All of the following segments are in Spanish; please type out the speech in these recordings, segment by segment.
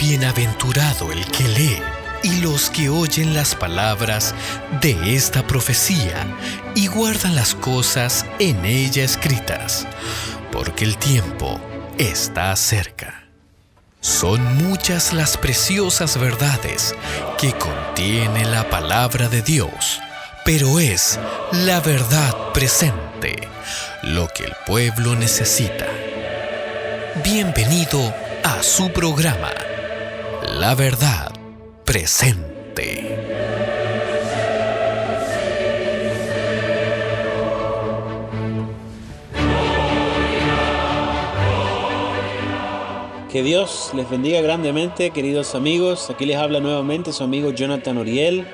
Bienaventurado el que lee y los que oyen las palabras de esta profecía y guardan las cosas en ella escritas, porque el tiempo está cerca. Son muchas las preciosas verdades que contiene la palabra de Dios, pero es la verdad presente lo que el pueblo necesita. Bienvenido a su programa, La Verdad Presente. Que Dios les bendiga grandemente, queridos amigos. Aquí les habla nuevamente su amigo Jonathan Oriel.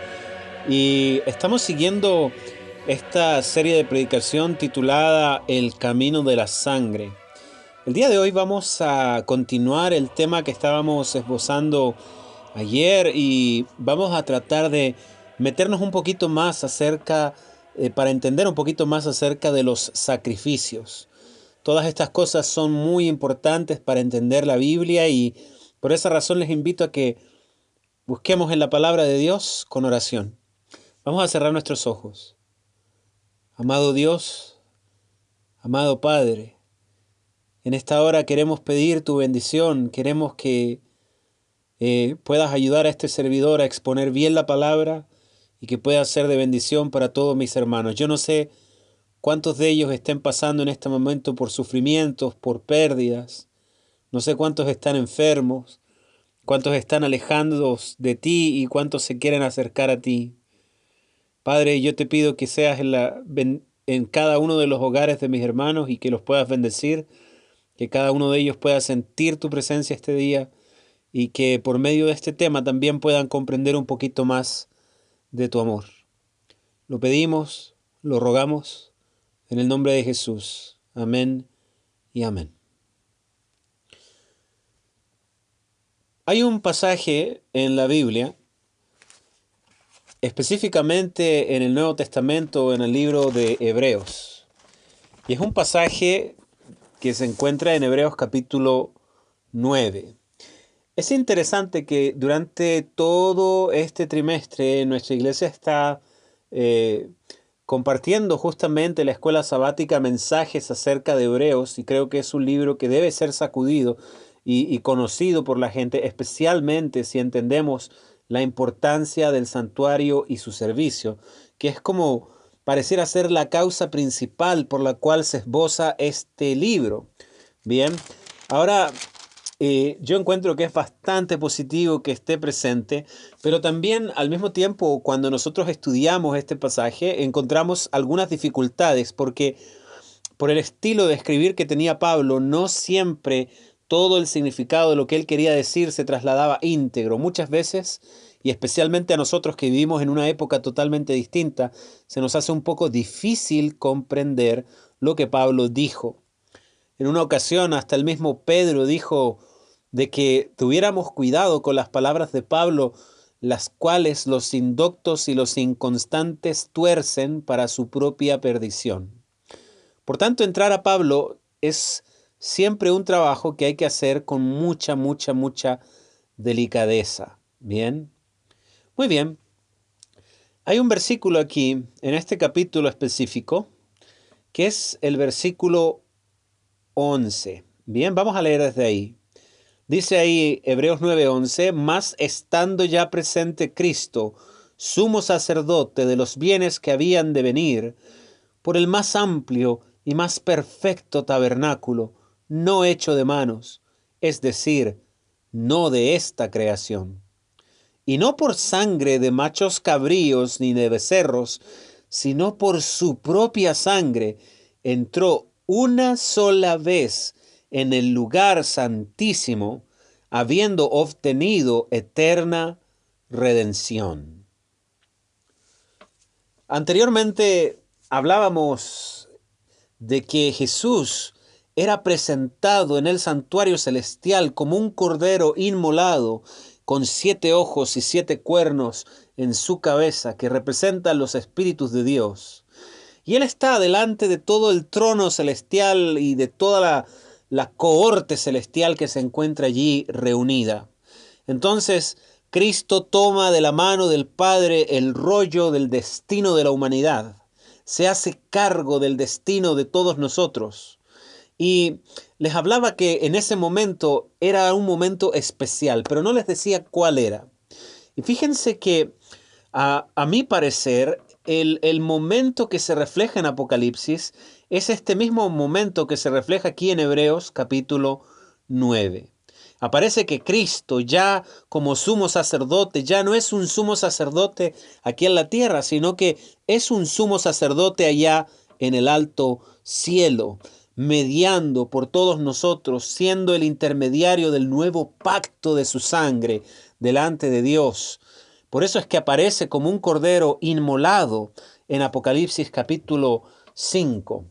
Y estamos siguiendo esta serie de predicación titulada El Camino de la Sangre. El día de hoy vamos a continuar el tema que estábamos esbozando ayer y vamos a tratar de meternos un poquito más para entender un poquito más acerca de los sacrificios. Todas estas cosas son muy importantes para entender la Biblia y por esa razón les invito a que busquemos en la palabra de Dios con oración. Vamos a cerrar nuestros ojos. Amado Dios, amado Padre, en esta hora queremos pedir tu bendición, queremos que puedas ayudar a este servidor a exponer bien la palabra y que pueda ser de bendición para todos mis hermanos. Yo no sé cuántos de ellos estén pasando en este momento por sufrimientos, por pérdidas. No sé cuántos están enfermos, cuántos están alejados de ti y cuántos se quieren acercar a ti. Padre, yo te pido que seas en cada uno de los hogares de mis hermanos y que los puedas bendecir, que cada uno de ellos pueda sentir tu presencia este día y que por medio de este tema también puedan comprender un poquito más de tu amor. Lo pedimos, lo rogamos, en el nombre de Jesús. Amén y amén. Hay un pasaje en la Biblia, específicamente en el Nuevo Testamento, en el libro de Hebreos. Y es un pasaje que se encuentra en Hebreos capítulo 9. Es interesante que durante todo este trimestre nuestra iglesia está compartiendo justamente la escuela sabática mensajes acerca de Hebreos, y creo que es un libro que debe ser sacudido y conocido por la gente, especialmente si entendemos la importancia del santuario y su servicio, que es como pareciera ser la causa principal por la cual se esboza este libro. Bien, ahora yo encuentro que es bastante positivo que esté presente, pero también al mismo tiempo cuando nosotros estudiamos este pasaje encontramos algunas dificultades porque por el estilo de escribir que tenía Pablo no siempre todo el significado de lo que él quería decir se trasladaba íntegro. Muchas veces, y especialmente a nosotros que vivimos en una época totalmente distinta, se nos hace un poco difícil comprender lo que Pablo dijo. En una ocasión hasta el mismo Pedro dijo de que tuviéramos cuidado con las palabras de Pablo, las cuales los indoctos y los inconstantes tuercen para su propia perdición. Por tanto, entrar a Pablo es siempre un trabajo que hay que hacer con mucha delicadeza. ¿Bien? Muy bien. Hay un versículo aquí, en este capítulo específico, que es el versículo 11. Bien, vamos a leer desde ahí. Dice ahí Hebreos 9:11, mas estando ya presente Cristo, sumo sacerdote de los bienes que habían de venir, por el más amplio y más perfecto tabernáculo, no hecho de manos, es decir, no de esta creación. Y no por sangre de machos cabríos ni de becerros, sino por su propia sangre, entró una sola vez en el lugar santísimo, habiendo obtenido eterna redención. Anteriormente hablábamos de que Jesús era presentado en el santuario celestial como un cordero inmolado con 7 ojos y 7 cuernos en su cabeza que representan los espíritus de Dios. Y Él está delante de todo el trono celestial y de toda la cohorte celestial que se encuentra allí reunida. Entonces, Cristo toma de la mano del Padre el rollo del destino de la humanidad. Se hace cargo del destino de todos nosotros. Y les hablaba que en ese momento era un momento especial, pero no les decía cuál era. Y fíjense que a mi parecer, el momento que se refleja en Apocalipsis es este mismo momento que se refleja aquí en Hebreos capítulo 9. Aparece que Cristo ya como sumo sacerdote ya no es un sumo sacerdote aquí en la tierra, sino que es un sumo sacerdote allá en el alto cielo, mediando por todos nosotros, siendo el intermediario del nuevo pacto de su sangre delante de Dios. Por eso es que aparece como un cordero inmolado en Apocalipsis capítulo 5.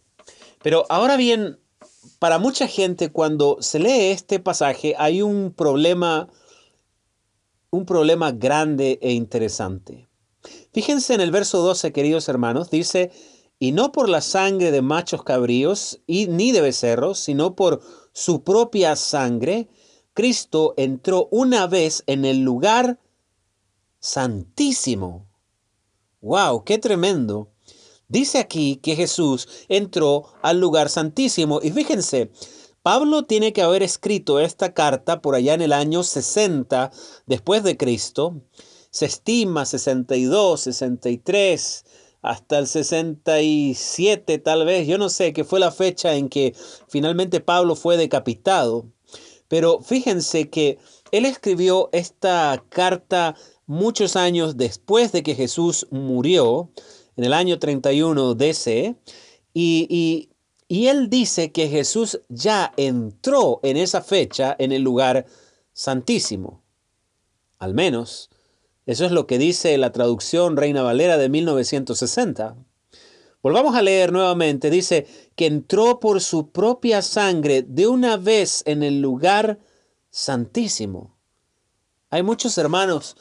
Pero ahora bien, para mucha gente cuando se lee este pasaje hay un problema grande e interesante. Fíjense en el verso 12, queridos hermanos, dice, y no por la sangre de machos cabríos ni de becerros, sino por su propia sangre, Cristo entró una vez en el lugar santísimo. ¡Wow! ¡Qué tremendo! Dice aquí que Jesús entró al lugar santísimo. Y fíjense, Pablo tiene que haber escrito esta carta por allá en el año 60 después de Cristo. Se estima 62, 63, hasta el 67 tal vez. Yo no sé, que fue la fecha en que finalmente Pablo fue decapitado. Pero fíjense que él escribió esta carta muchos años después de que Jesús murió, en el año 31 DC, y él dice que Jesús ya entró en esa fecha en el lugar santísimo. Al menos, eso es lo que dice la traducción Reina Valera de 1960. Volvamos a leer nuevamente. Dice que entró por su propia sangre de una vez en el lugar santísimo. Hay muchos hermanos,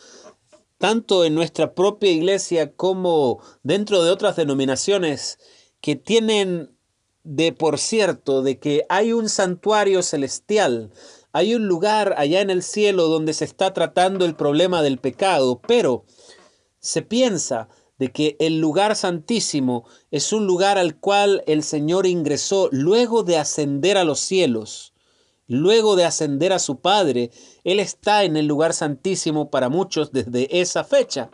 tanto en nuestra propia iglesia como dentro de otras denominaciones, que tienen de por cierto de que hay un santuario celestial, hay un lugar allá en el cielo donde se está tratando el problema del pecado, pero se piensa de que el lugar santísimo es un lugar al cual el Señor ingresó luego de ascender a los cielos. Luego de ascender a su Padre, Él está en el lugar santísimo para muchos desde esa fecha.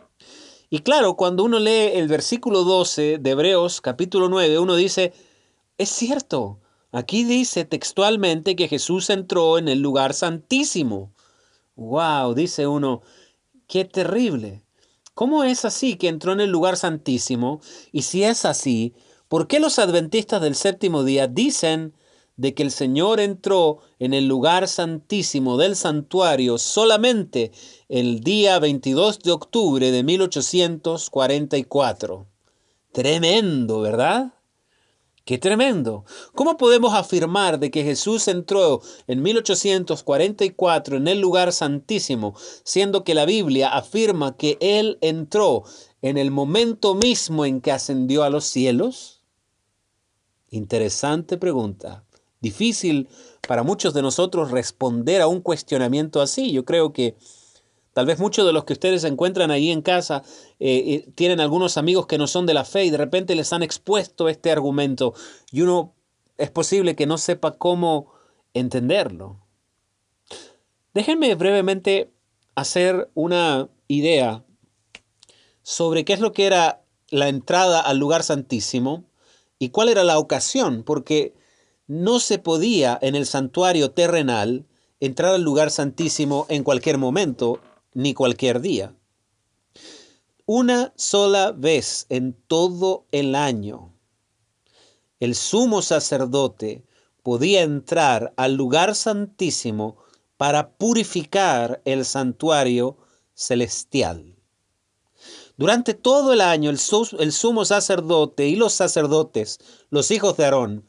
Y claro, cuando uno lee el versículo 12 de Hebreos capítulo 9, uno dice, es cierto, aquí dice textualmente que Jesús entró en el lugar santísimo. ¡Wow! Dice uno, ¡qué terrible! ¿Cómo es así que entró en el lugar santísimo? Y si es así, ¿por qué los adventistas del séptimo día dicen de que el Señor entró en el lugar santísimo del santuario solamente el día 22 de octubre de 1844? Tremendo, ¿verdad? ¡Qué tremendo! ¿Cómo podemos afirmar de que Jesús entró en 1844 en el lugar santísimo, siendo que la Biblia afirma que Él entró en el momento mismo en que ascendió a los cielos? Interesante pregunta. Difícil para muchos de nosotros responder a un cuestionamiento así. Yo creo que tal vez muchos de los que ustedes se encuentran ahí en casa tienen algunos amigos que no son de la fe y de repente les han expuesto este argumento y uno es posible que no sepa cómo entenderlo. Déjenme brevemente hacer una idea sobre qué es lo que era la entrada al lugar santísimo y cuál era la ocasión, porque no se podía en el santuario terrenal entrar al lugar santísimo en cualquier momento ni cualquier día. Una sola vez en todo el año, el sumo sacerdote podía entrar al lugar santísimo para purificar el santuario celestial. Durante todo el año, el sumo sacerdote y los sacerdotes, los hijos de Aarón,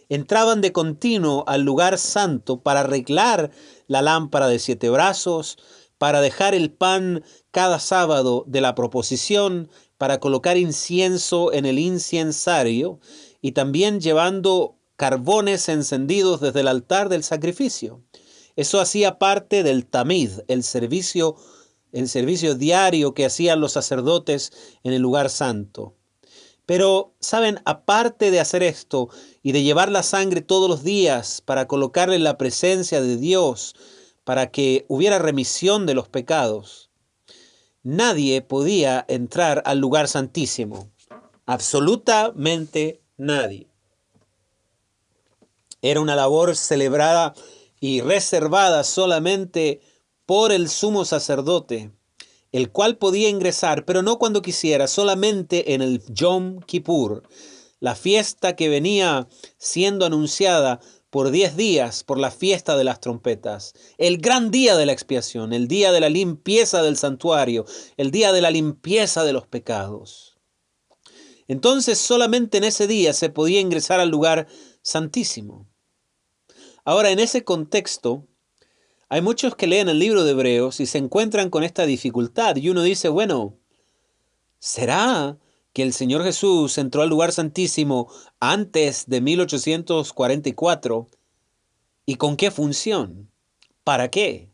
entraban de continuo al lugar santo para arreglar la lámpara de 7 brazos, para dejar el pan cada sábado de la proposición, para colocar incienso en el incensario y también llevando carbones encendidos desde el altar del sacrificio. Eso hacía parte del tamid, el servicio diario que hacían los sacerdotes en el lugar santo. Pero, ¿saben? Aparte de hacer esto y de llevar la sangre todos los días para colocarle en la presencia de Dios, para que hubiera remisión de los pecados, nadie podía entrar al lugar santísimo. Absolutamente nadie. Era una labor celebrada y reservada solamente por el sumo sacerdote, el cual podía ingresar, pero no cuando quisiera, solamente en el Yom Kippur, la fiesta que venía siendo anunciada por 10 días por la fiesta de las trompetas, el gran día de la expiación, el día de la limpieza del santuario, el día de la limpieza de los pecados. Entonces solamente en ese día se podía ingresar al lugar santísimo. Ahora, en ese contexto, hay muchos que leen el libro de Hebreos y se encuentran con esta dificultad y uno dice, bueno, ¿será que el Señor Jesús entró al lugar santísimo antes de 1844? ¿Y con qué función? ¿Para qué?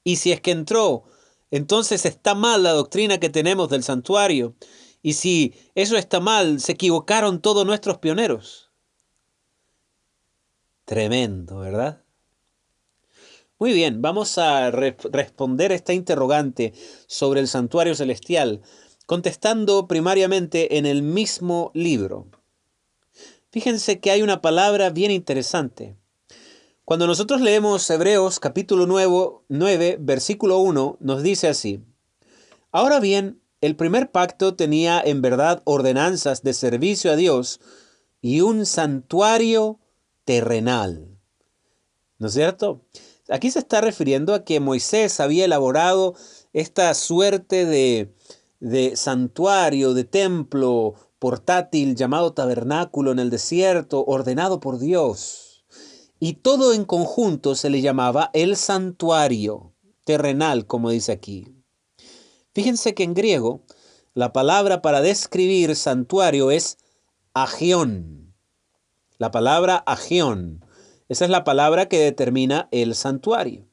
Y si es que entró, entonces está mal la doctrina que tenemos del santuario. Y si eso está mal, se equivocaron todos nuestros pioneros. Tremendo, ¿verdad? Muy bien, vamos a responder esta interrogante sobre el santuario celestial, contestando primariamente en el mismo libro. Fíjense que hay una palabra bien interesante. Cuando nosotros leemos Hebreos capítulo 9, versículo 1, nos dice así: Ahora bien, el primer pacto tenía en verdad ordenanzas de servicio a Dios y un santuario terrenal. ¿No es cierto? Aquí se está refiriendo a que Moisés había elaborado esta suerte de santuario, de templo portátil llamado tabernáculo en el desierto, ordenado por Dios. Y todo en conjunto se le llamaba el santuario terrenal, como dice aquí. Fíjense que en griego la palabra para describir santuario es agión. La palabra agión. Esa es la palabra que determina el santuario,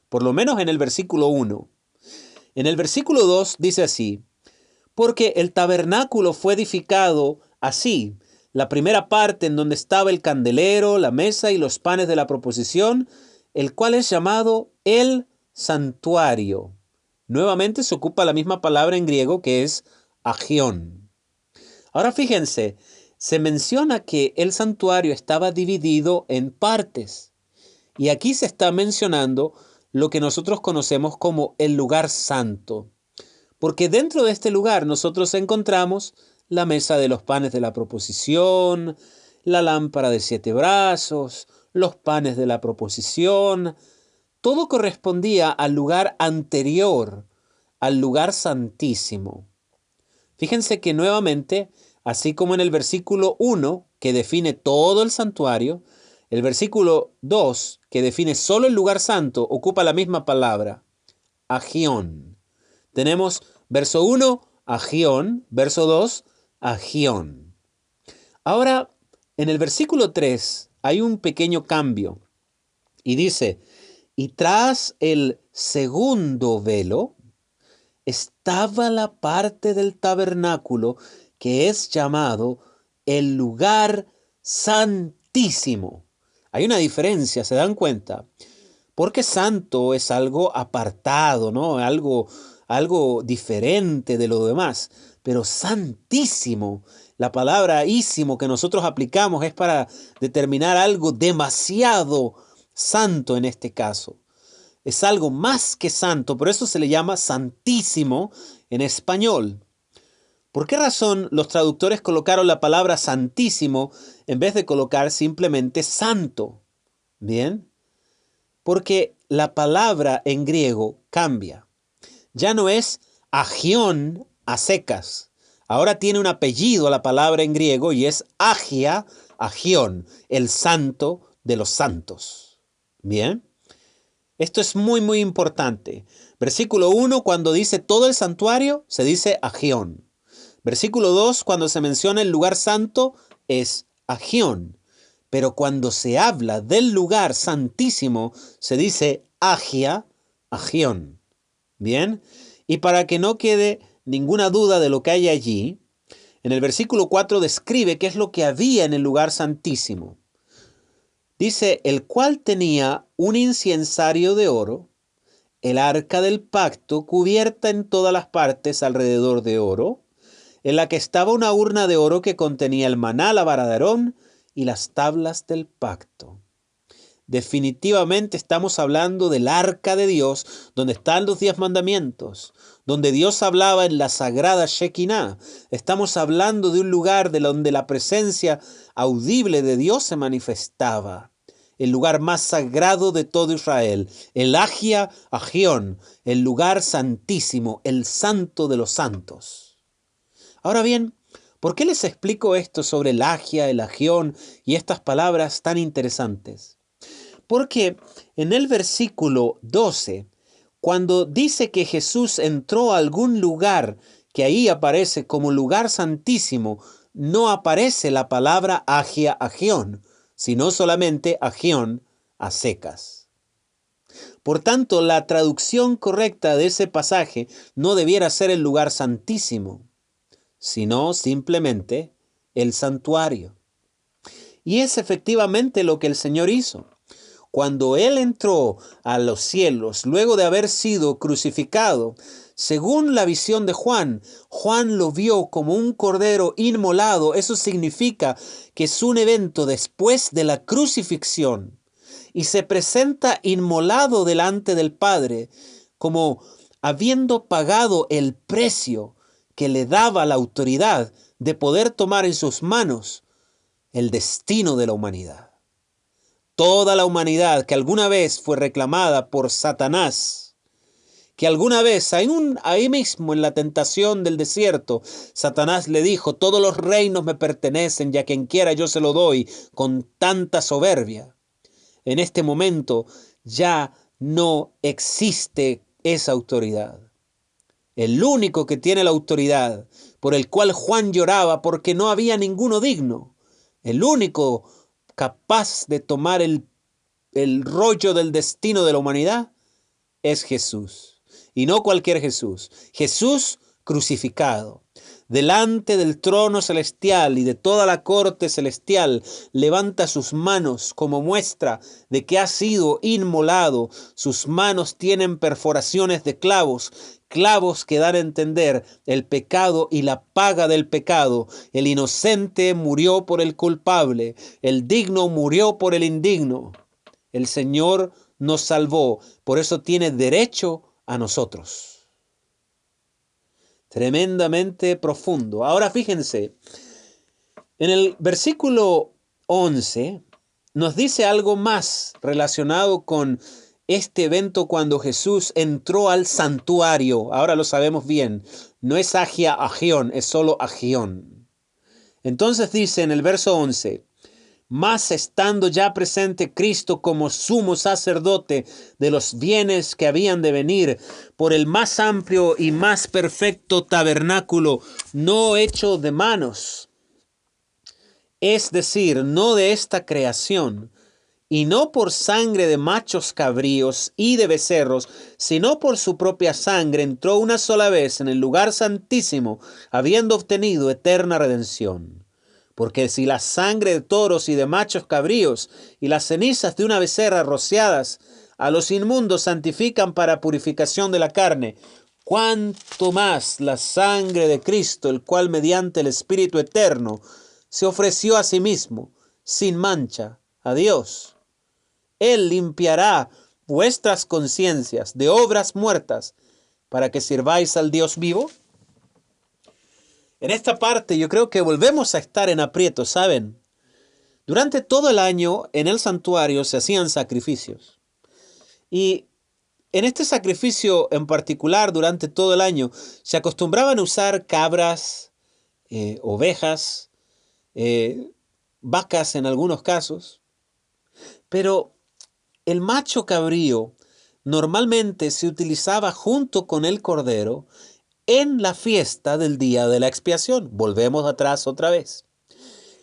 por lo menos en el versículo 1. En el versículo 2 dice así: porque el tabernáculo fue edificado así, la primera parte en donde estaba el candelero, la mesa y los panes de la proposición, el cual es llamado el santuario. Nuevamente se ocupa la misma palabra en griego que es agión. Ahora fíjense, se menciona que el santuario estaba dividido en partes. Y aquí se está mencionando lo que nosotros conocemos como el lugar santo. Porque dentro de este lugar nosotros encontramos la mesa de los panes de la proposición, la lámpara de 7 brazos, los panes de la proposición. Todo correspondía al lugar anterior, al lugar santísimo. Fíjense que nuevamente, así como en el versículo 1, que define todo el santuario, el versículo 2, que define solo el lugar santo, ocupa la misma palabra, agión. Tenemos verso 1, agión, verso 2, agión. Ahora, en el versículo 3 hay un pequeño cambio y dice: y tras el segundo velo estaba la parte del tabernáculo que es llamado el lugar santísimo. Hay una diferencia, ¿se dan cuenta? Porque santo es algo apartado, ¿no? Algo diferente de lo demás. Pero santísimo, la palabra ísimo que nosotros aplicamos es para determinar algo demasiado santo en este caso. Es algo más que santo, por eso se le llama santísimo en español. ¿Por qué razón los traductores colocaron la palabra santísimo en vez de colocar simplemente santo? Bien, porque la palabra en griego cambia. Ya no es agión a secas. Ahora tiene un apellido la palabra en griego y es agia, agión, el santo de los santos. Bien, esto es muy importante. Versículo 1, cuando dice todo el santuario, se dice agión. Versículo 2, cuando se menciona el lugar santo, es agión. pero cuando se habla del lugar santísimo, se dice Agia, Agión. Bien, y para que no quede ninguna duda de lo que hay allí, en el versículo 4 describe qué es lo que había en el lugar santísimo. Dice, el cual tenía un incensario de oro, el arca del pacto cubierta en todas las partes alrededor de oro, en la que estaba una urna de oro que contenía el maná, la vara de Aarón y las tablas del pacto. Definitivamente estamos hablando del arca de Dios, donde están los 10 mandamientos, donde Dios hablaba en la sagrada Shekinah. Estamos hablando de un lugar de donde la presencia audible de Dios se manifestaba. El lugar más sagrado de todo Israel, el Agia Agión, el lugar santísimo, el santo de los santos. Ahora bien, ¿por qué les explico esto sobre el Agia, el Agión y estas palabras tan interesantes? Porque en el versículo 12, cuando dice que Jesús entró a algún lugar que ahí aparece como lugar santísimo, no aparece la palabra Agia Agión, sino solamente Agión a secas. Por tanto, la traducción correcta de ese pasaje no debiera ser el lugar santísimo, sino simplemente el santuario. Y es efectivamente lo que el Señor hizo. Cuando Él entró a los cielos, luego de haber sido crucificado, según la visión de Juan, Juan lo vio como un cordero inmolado. Eso significa que es un evento después de la crucifixión y se presenta inmolado delante del Padre, como habiendo pagado el precio que le daba la autoridad de poder tomar en sus manos el destino de la humanidad. Toda la humanidad que alguna vez fue reclamada por Satanás, que alguna vez ahí mismo en la tentación del desierto, Satanás le dijo, todos los reinos me pertenecen y a quien quiera yo se lo doy, con tanta soberbia. En este momento ya no existe esa autoridad. El único que tiene la autoridad, por el cual Juan lloraba porque no había ninguno digno, el único capaz de tomar el rollo del destino de la humanidad, es Jesús. Y no cualquier Jesús. Jesús crucificado. Delante del trono celestial y de toda la corte celestial, levanta sus manos como muestra de que ha sido inmolado. Sus manos tienen perforaciones de clavos, clavos que dan a entender el pecado y la paga del pecado. El inocente murió por el culpable, el digno murió por el indigno. El Señor nos salvó, por eso tiene derecho a nosotros. Tremendamente profundo. Ahora fíjense, en el versículo 11 nos dice algo más relacionado con este evento cuando Jesús entró al santuario. Ahora lo sabemos bien, no es Agia Agión, es solo Agión. Entonces dice en el verso 11, mas estando ya presente Cristo como sumo sacerdote de los bienes que habían de venir, por el más amplio y más perfecto tabernáculo, no hecho de manos, es decir, no de esta creación, y no por sangre de machos cabríos y de becerros, sino por su propia sangre, entró una sola vez en el lugar santísimo, habiendo obtenido eterna redención. Porque si la sangre de toros y de machos cabríos y las cenizas de una becerra rociadas a los inmundos santifican para purificación de la carne, cuánto más la sangre de Cristo, el cual mediante el Espíritu eterno se ofreció a sí mismo, sin mancha, a Dios. Él limpiará vuestras conciencias de obras muertas para que sirváis al Dios vivo. En esta parte yo creo que volvemos a estar en aprietos, ¿saben? Durante todo el año en el santuario se hacían sacrificios. Y en este sacrificio en particular, durante todo el año, se acostumbraban a usar cabras, ovejas, vacas en algunos casos. Pero el macho cabrío normalmente se utilizaba junto con el cordero en la fiesta del día de la expiación. Volvemos atrás otra vez.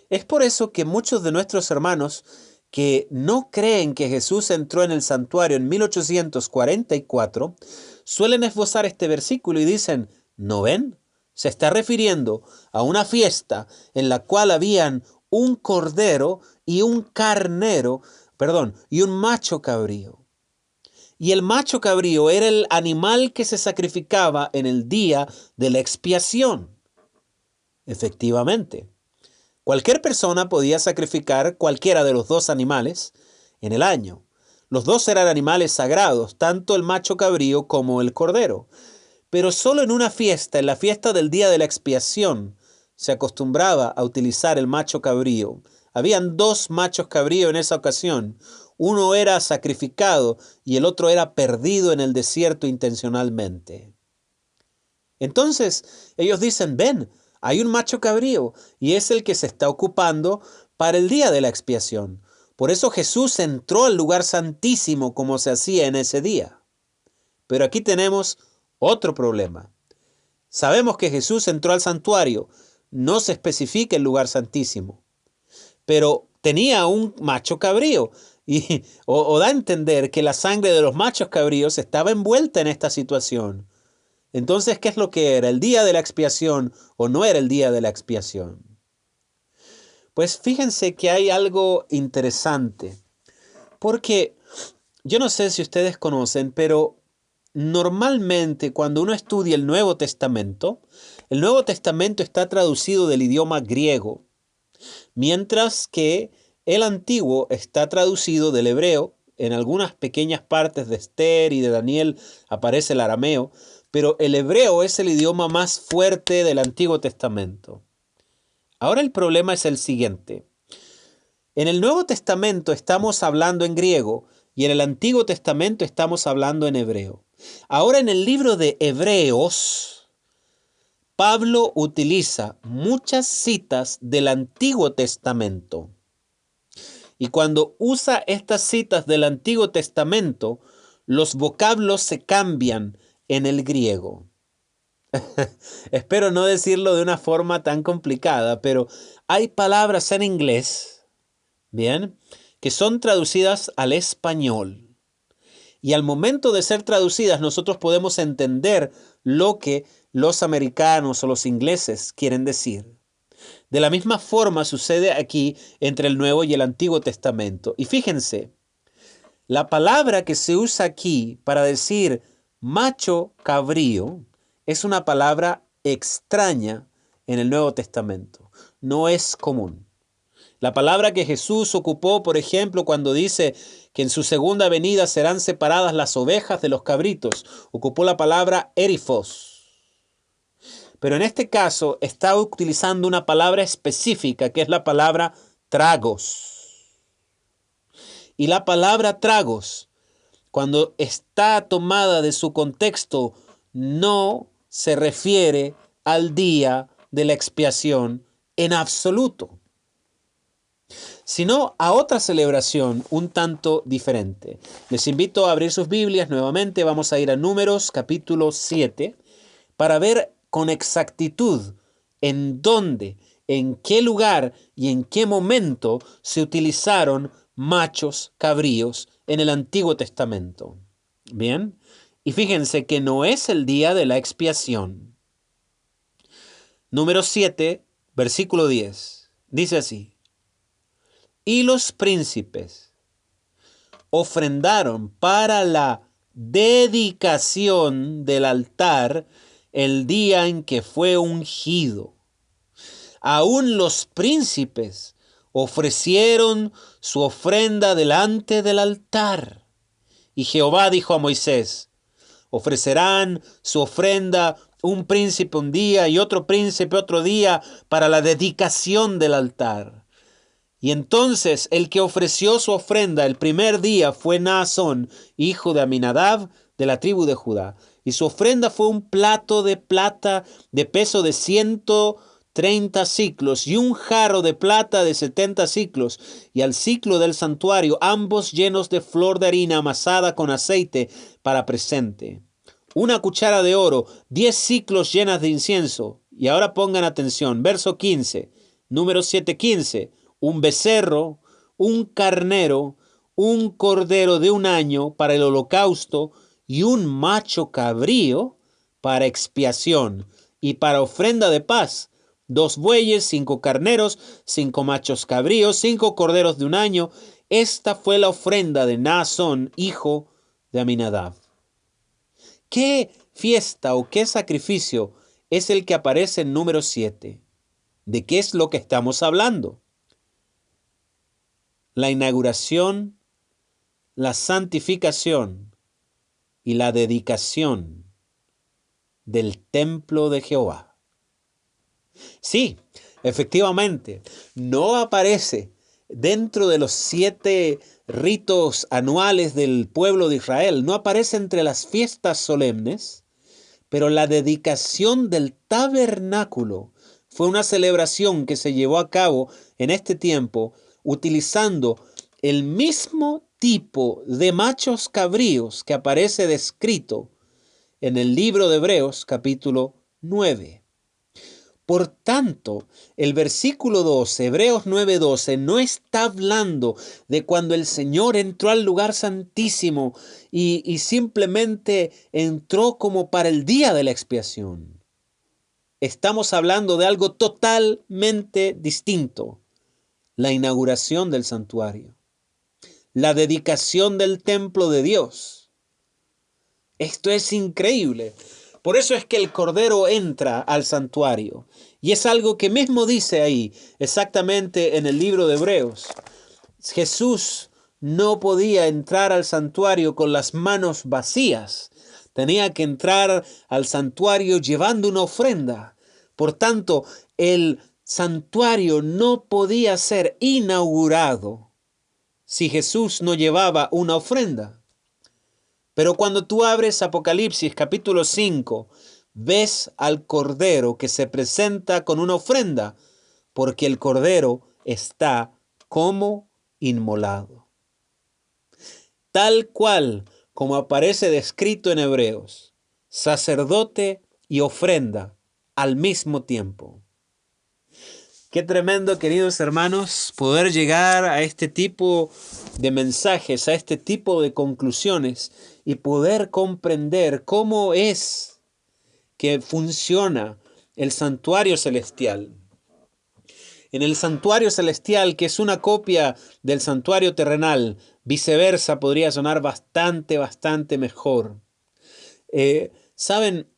Es por eso que muchos de nuestros hermanos que no creen que Jesús entró en el santuario en 1844, suelen esbozar este versículo y dicen, ¿no ven? Se está refiriendo a una fiesta en la cual habían un cordero y un carnero, y un macho cabrío. Y el macho cabrío era el animal que se sacrificaba en el día de la expiación. Efectivamente, cualquier persona podía sacrificar cualquiera de los dos animales en el año. Los dos eran animales sagrados, tanto el macho cabrío como el cordero. Pero solo en una fiesta, en la fiesta del día de la expiación, se acostumbraba a utilizar el macho cabrío. Habían dos machos cabrío en esa ocasión. Uno era sacrificado y el otro era perdido en el desierto intencionalmente. Entonces ellos dicen, ven, hay un macho cabrío y es el que se está ocupando para el día de la expiación. Por eso Jesús entró al lugar santísimo como se hacía en ese día. Pero aquí tenemos otro problema. Sabemos que Jesús entró al santuario, no se especifica el lugar santísimo, pero tenía un macho cabrío o da a entender que la sangre de los machos cabríos estaba envuelta en esta situación. Entonces, ¿qué es lo que era? ¿El día de la expiación o no era el día de la expiación? Pues fíjense que hay algo interesante, porque yo no sé si ustedes conocen, pero normalmente cuando uno estudia el Nuevo Testamento está traducido del idioma griego, mientras que el Antiguo está traducido del hebreo. En algunas pequeñas partes de Esther y de Daniel aparece el arameo, pero el hebreo es el idioma más fuerte del Antiguo Testamento. Ahora el problema es el siguiente. En el Nuevo Testamento estamos hablando en griego y en el Antiguo Testamento estamos hablando en hebreo. Ahora en el libro de Hebreos, Pablo utiliza muchas citas del Antiguo Testamento. Y cuando usa estas citas del Antiguo Testamento, los vocablos se cambian en el griego. Espero no decirlo de una forma tan complicada, pero hay palabras en inglés, bien, que son traducidas al español. Y al momento de ser traducidas, nosotros podemos entender lo que los americanos o los ingleses quieren decir. De la misma forma sucede aquí entre el Nuevo y el Antiguo Testamento. Y fíjense, la palabra que se usa aquí para decir macho cabrío es una palabra extraña en el Nuevo Testamento. No es común. La palabra que Jesús ocupó, por ejemplo, cuando dice que en su segunda venida serán separadas las ovejas de los cabritos, ocupó la palabra erifos. Pero en este caso está utilizando una palabra específica, que es la palabra tragos. Y la palabra tragos, cuando está tomada de su contexto, no se refiere al día de la expiación en absoluto, sino a otra celebración un tanto diferente. Les invito a abrir sus Biblias nuevamente. Vamos a ir a Números capítulo 7 para ver con exactitud en dónde, en qué lugar y en qué momento se utilizaron machos cabríos en el Antiguo Testamento. Bien, y fíjense que no es el día de la expiación. Número 7, versículo 10, dice así: y los príncipes ofrendaron para la dedicación del altar el día en que fue ungido. Aún los príncipes ofrecieron su ofrenda delante del altar. Y Jehová dijo a Moisés: ofrecerán su ofrenda un príncipe un día y otro príncipe otro día para la dedicación del altar. Y entonces el que ofreció su ofrenda el primer día fue Naasón, hijo de Aminadab, de la tribu de Judá. Y su ofrenda fue un plato de plata de peso de 130 siclos y un jarro de plata de 70 siclos, y al siclo del santuario, ambos llenos de flor de harina amasada con aceite para presente. Una cuchara de oro, 10 siclos llenas de incienso. Y ahora pongan atención, verso 15. Número 7:15, un becerro, un carnero, un cordero de un año para el holocausto y un macho cabrío para expiación y para ofrenda de paz, 2 bueyes, 5 carneros, 5 machos cabríos, 5 corderos de un año. Esta fue la ofrenda de Naasón, hijo de Aminadab. ¿Qué fiesta o qué sacrificio es el que aparece en número 7? ¿De qué es lo que estamos hablando? La inauguración, la santificación y la dedicación del templo de Jehová. Sí, efectivamente, no aparece dentro de los 7 ritos anuales del pueblo de Israel, no aparece entre las fiestas solemnes, pero la dedicación del tabernáculo fue una celebración que se llevó a cabo en este tiempo utilizando el mismo tipo de machos cabríos que aparece descrito en el libro de Hebreos capítulo 9. Por tanto, el versículo 12, Hebreos 9:12, no está hablando de cuando el Señor entró al lugar santísimo y simplemente entró como para el día de la expiación. Estamos hablando de algo totalmente distinto: la inauguración del santuario, la dedicación del templo de Dios. Esto es increíble. Por eso es que el Cordero entra al santuario. Y es algo que mismo dice ahí, exactamente en el libro de Hebreos. Jesús no podía entrar al santuario con las manos vacías. Tenía que entrar al santuario llevando una ofrenda. Por tanto, el santuario no podía ser inaugurado si Jesús no llevaba una ofrenda. Pero cuando tú abres Apocalipsis capítulo 5, ves al Cordero que se presenta con una ofrenda, porque el Cordero está como inmolado. Tal cual como aparece descrito en Hebreos, sacerdote y ofrenda al mismo tiempo. Qué tremendo, queridos hermanos, poder llegar a este tipo de mensajes, a este tipo de conclusiones y poder comprender cómo es que funciona el santuario celestial. En el santuario celestial, que es una copia del santuario terrenal, viceversa, podría sonar bastante mejor. ¿Saben?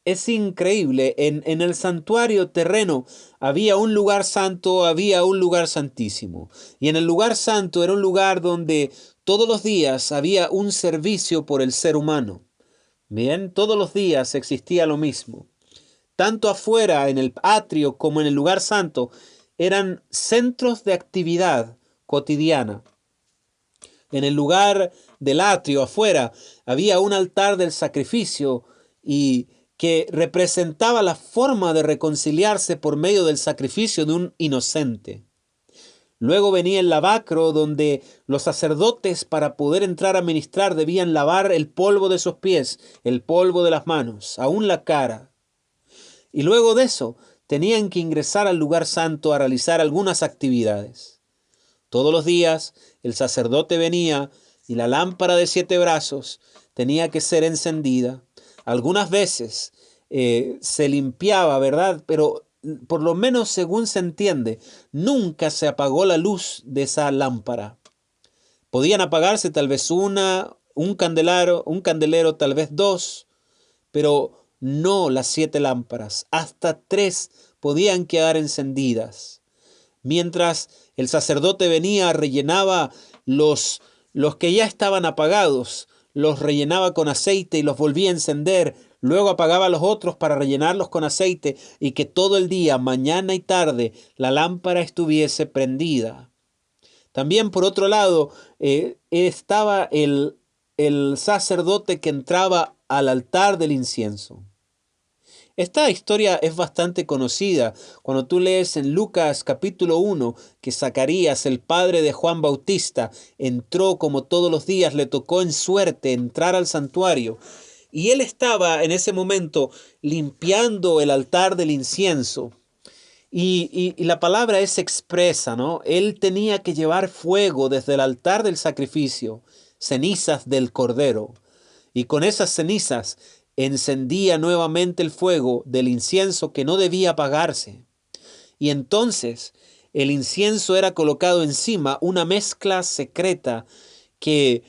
Es increíble, en el santuario terreno había un lugar santo, había un lugar santísimo. Y en el lugar santo era un lugar donde todos los días había un servicio por el ser humano. Bien, todos los días existía lo mismo. Tanto afuera, en el atrio, como en el lugar santo, eran centros de actividad cotidiana. En el lugar del atrio, afuera, había un altar del sacrificio y que representaba la forma de reconciliarse por medio del sacrificio de un inocente. Luego venía el lavacro, donde los sacerdotes, para poder entrar a ministrar, debían lavar el polvo de sus pies, el polvo de las manos, aún la cara. Y luego de eso, tenían que ingresar al lugar santo a realizar algunas actividades. Todos los días, el sacerdote venía y la lámpara de 7 brazos tenía que ser encendida. Algunas veces se limpiaba, ¿verdad? Pero por lo menos según se entiende, nunca se apagó la luz de esa lámpara. Podían apagarse tal vez un candelero, tal vez 2, pero no las 7 lámparas. Hasta 3 podían quedar encendidas. Mientras el sacerdote venía, rellenaba los que ya estaban apagados, los rellenaba con aceite y los volvía a encender. Luego apagaba los otros para rellenarlos con aceite y que todo el día, mañana y tarde, la lámpara estuviese prendida. También, por otro lado, estaba el sacerdote que entraba al altar del incienso. Esta historia es bastante conocida. Cuando tú lees en Lucas capítulo 1 que Zacarías, el padre de Juan Bautista, entró como todos los días, le tocó en suerte entrar al santuario. Y él estaba en ese momento limpiando el altar del incienso. Y la palabra es expresa, ¿no? Él tenía que llevar fuego desde el altar del sacrificio, cenizas del cordero. Y con esas cenizas encendía nuevamente el fuego del incienso que no debía apagarse. Y entonces el incienso era colocado encima, una mezcla secreta que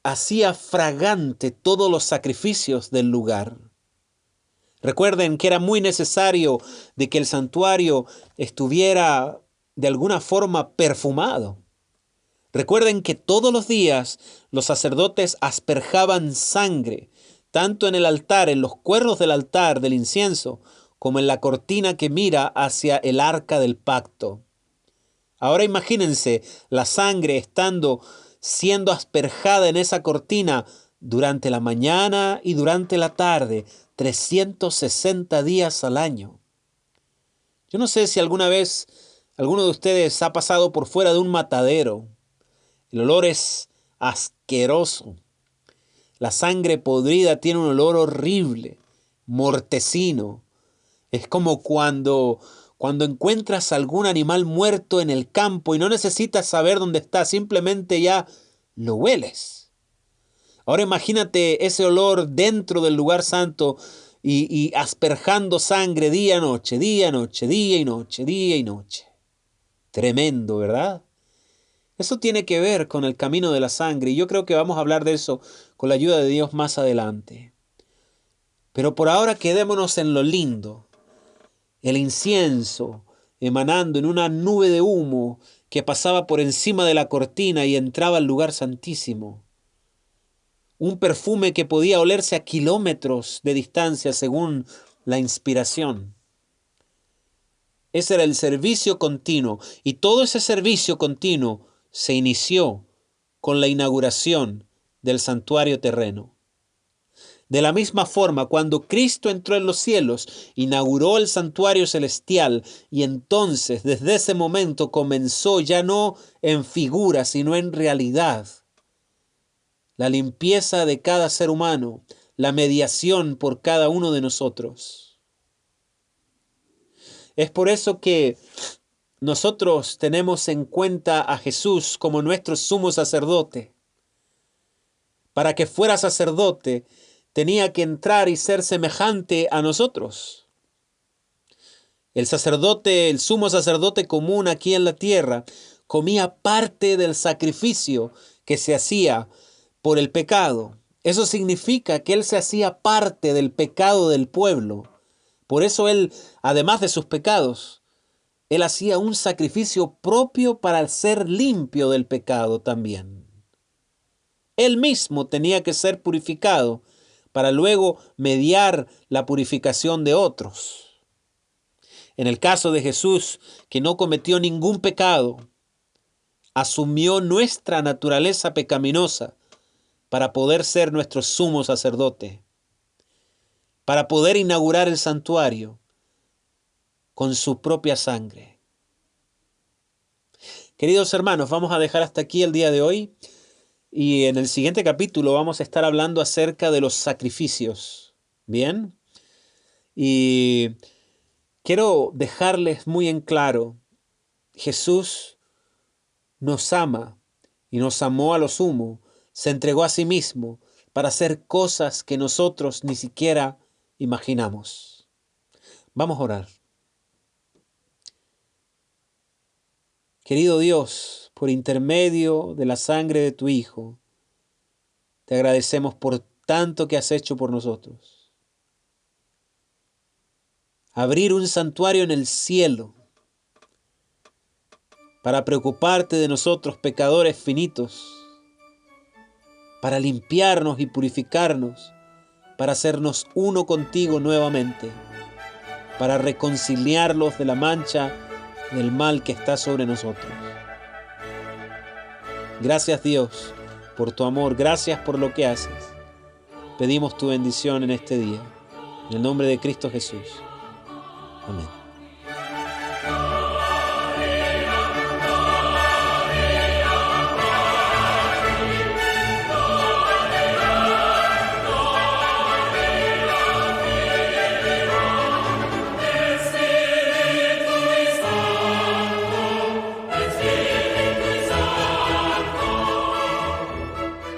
hacía fragante todos los sacrificios del lugar. Recuerden que era muy necesario de que el santuario estuviera de alguna forma perfumado. Recuerden que todos los días los sacerdotes asperjaban sangre, tanto en el altar, en los cuernos del altar del incienso, como en la cortina que mira hacia el arca del pacto. Ahora imagínense la sangre siendo asperjada en esa cortina durante la mañana y durante la tarde, 360 días al año. Yo no sé si alguna vez alguno de ustedes ha pasado por fuera de un matadero. El olor es asqueroso. La sangre podrida tiene un olor horrible, mortecino. Es como cuando encuentras algún animal muerto en el campo y no necesitas saber dónde está, simplemente ya lo hueles. Ahora imagínate ese olor dentro del lugar santo y asperjando sangre día y noche, día y noche, día y noche, día y noche. Tremendo, ¿verdad? Eso tiene que ver con el camino de la sangre y yo creo que vamos a hablar de eso con la ayuda de Dios más adelante. Pero por ahora quedémonos en lo lindo. El incienso emanando en una nube de humo que pasaba por encima de la cortina y entraba al lugar santísimo. Un perfume que podía olerse a kilómetros de distancia según la inspiración. Ese era el servicio continuo y todo ese servicio continuo se inició con la inauguración del santuario terreno. De la misma forma, cuando Cristo entró en los cielos, inauguró el santuario celestial y entonces desde ese momento comenzó ya no en figura, sino en realidad. La limpieza de cada ser humano, la mediación por cada uno de nosotros. Es por eso que nosotros tenemos en cuenta a Jesús como nuestro sumo sacerdote. Para que fuera sacerdote, tenía que entrar y ser semejante a nosotros. El sumo sacerdote común aquí en la tierra, comía parte del sacrificio que se hacía por el pecado. Eso significa que él se hacía parte del pecado del pueblo. Por eso él, además de sus pecados, él hacía un sacrificio propio para ser limpio del pecado también. Él mismo tenía que ser purificado para luego mediar la purificación de otros. En el caso de Jesús, que no cometió ningún pecado, asumió nuestra naturaleza pecaminosa para poder ser nuestro sumo sacerdote, para poder inaugurar el santuario con su propia sangre. Queridos hermanos, vamos a dejar hasta aquí el día de hoy. Y en el siguiente capítulo vamos a estar hablando acerca de los sacrificios. ¿Bien? Y quiero dejarles muy en claro, Jesús nos ama y nos amó a lo sumo, se entregó a sí mismo para hacer cosas que nosotros ni siquiera imaginamos. Vamos a orar. Querido Dios, por intermedio de la sangre de tu Hijo, te agradecemos por tanto que has hecho por nosotros. Abrir un santuario en el cielo para preocuparte de nosotros, pecadores finitos, para limpiarnos y purificarnos, para hacernos uno contigo nuevamente, para reconciliarlos de la mancha del mal que está sobre nosotros. Gracias Dios por tu amor, gracias por lo que haces. Pedimos tu bendición en este día, en el nombre de Cristo Jesús. Amén.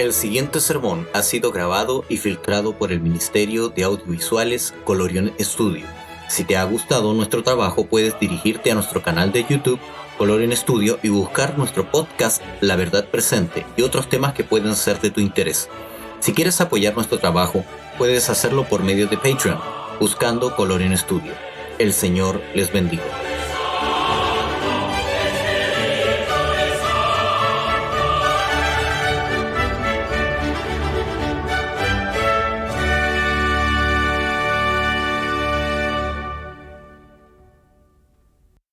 El siguiente sermón ha sido grabado y filtrado por el Ministerio de Audiovisuales Colorion Studio. Si te ha gustado nuestro trabajo, puedes dirigirte a nuestro canal de YouTube, Colorion Studio, y buscar nuestro podcast La Verdad Presente y otros temas que pueden ser de tu interés. Si quieres apoyar nuestro trabajo, puedes hacerlo por medio de Patreon, buscando Colorion Studio. El Señor les bendiga.